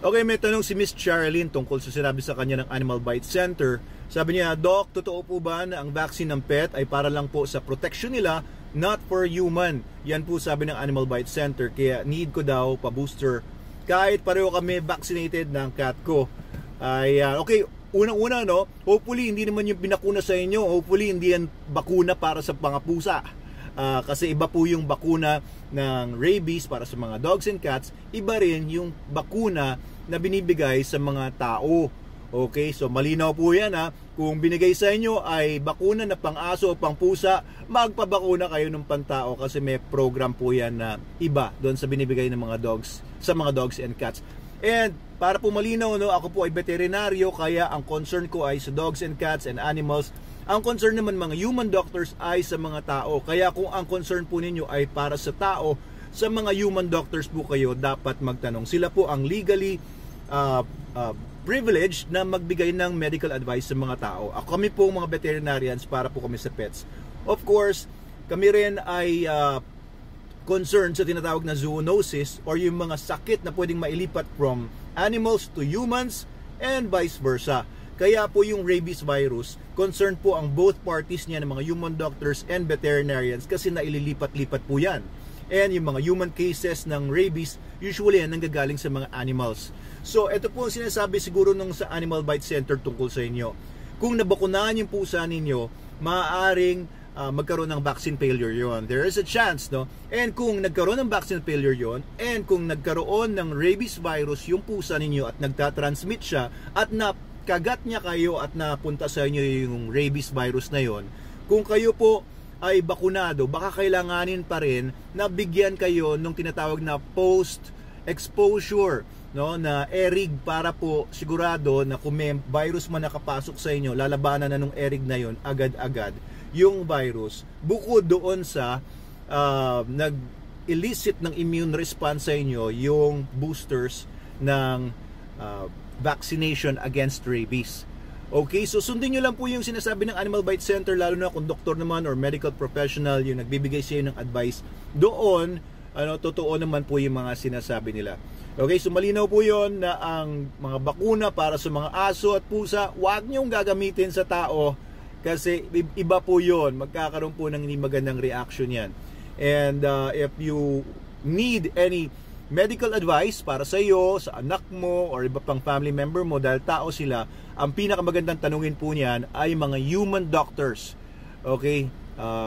Okay, may tanong si Miss Charlene tungkol sa sinabi sa kanya ng Animal Bite Center. Sabi niya, Doc, totoo po ba na ang vaccine ng pet ay para lang po sa protection nila, not for human? Yan po sabi ng Animal Bite Center, kaya need ko daw pa-booster. Kahit pareho kami vaccinated ng cat ko. Ay, okay, unang-una, no? Hopefully, hindi naman yung binakuna sa inyo. Hopefully, hindi yan bakuna para sa mga pusa. Kasi iba po yung bakuna ng rabies para sa mga dogs and cats, iba rin yung bakuna na binibigay sa mga tao. Okay, so malinaw po yan ha. Kung binigay sa inyo ay bakuna na pang-aso o pang-pusa, magpabakuna kayo ng pantao kasi may program po yan na iba doon sa binibigay ng mga dogs, sa mga dogs and cats. And para po malinaw, no, ako po ay veterinaryo, kaya ang concern ko ay sa dogs and cats and animals. Ang concern naman mga human doctors ay sa mga tao. Kaya kung ang concern po ninyo ay para sa tao, sa mga human doctors po kayo dapat magtanong. Sila po ang legally privileged na magbigay ng medical advice sa mga tao. Kami po mga veterinarians para po kami sa pets. Of course, kami rin ay concerned sa tinatawag na zoonosis or yung mga sakit na pwedeng mailipat from animals to humans and vice versa. Kaya po yung rabies virus, concerned po ang both parties niya ng mga human doctors and veterinarians kasi naililipat-lipat po yan. And yung mga human cases ng rabies, usually yan nanggagaling sa mga animals. So ito po ang sinasabi siguro nung sa Animal Bite Center tungkol sa inyo. Kung nabakunahan yung pusa ninyo, maaaring magkaroon ng vaccine failure yon. There is a chance, no? And kung nagkaroon ng vaccine failure yon, and kung nagkaroon ng rabies virus yung pusa ninyo at nagtatransmit siya at kagat niya kayo at napunta sa inyo yung rabies virus na yon, kung kayo po ay bakunado, baka kailanganin pa rin na bigyan kayo ng tinatawag na post-exposure, no, na erig para po sigurado na kung may virus man nakapasok sa inyo, lalabanan na nung erig na yon agad-agad yung virus, bukod doon sa nag-elicit ng immune response sa inyo yung boosters ng vaccination against rabies. Okay, so sundin nyo lang po yung sinasabi ng Animal Bite Center, lalo na kung doktor naman or medical professional yung nagbibigay sa inyo ng advice. Doon, totoo naman po yung mga sinasabi nila. Okay, so malinaw po yon na ang mga bakuna para sa mga aso at pusa, huwag nyong gagamitin sa tao kasi iba po yon. Magkakaroon po ng hindi magandang reaction yan. And if you need any medical advice para sa iyo, sa anak mo, or iba pang family member mo dahil tao sila, ang pinakamagandang tanungin po niyan ay mga human doctors. Okay?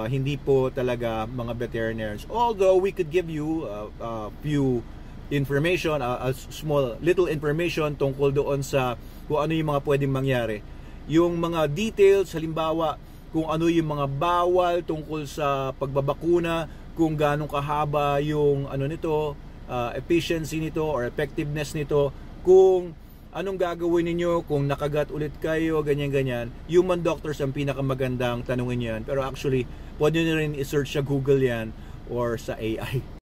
Hindi po talaga mga veterinarians. Although we could give you a few information, a small little information tungkol doon sa kung ano yung mga pwedeng mangyari. Yung mga details, halimbawa, kung ano yung mga bawal tungkol sa pagbabakuna, kung ganong kahaba yung efficiency nito or effectiveness nito, kung anong gagawin ninyo kung nakagat ulit kayo, ganyan-ganyan. Human doctors ang pinakamagandang tanungin yan. Pero actually, pwede nyo rin i-search sa Google yan or sa AI.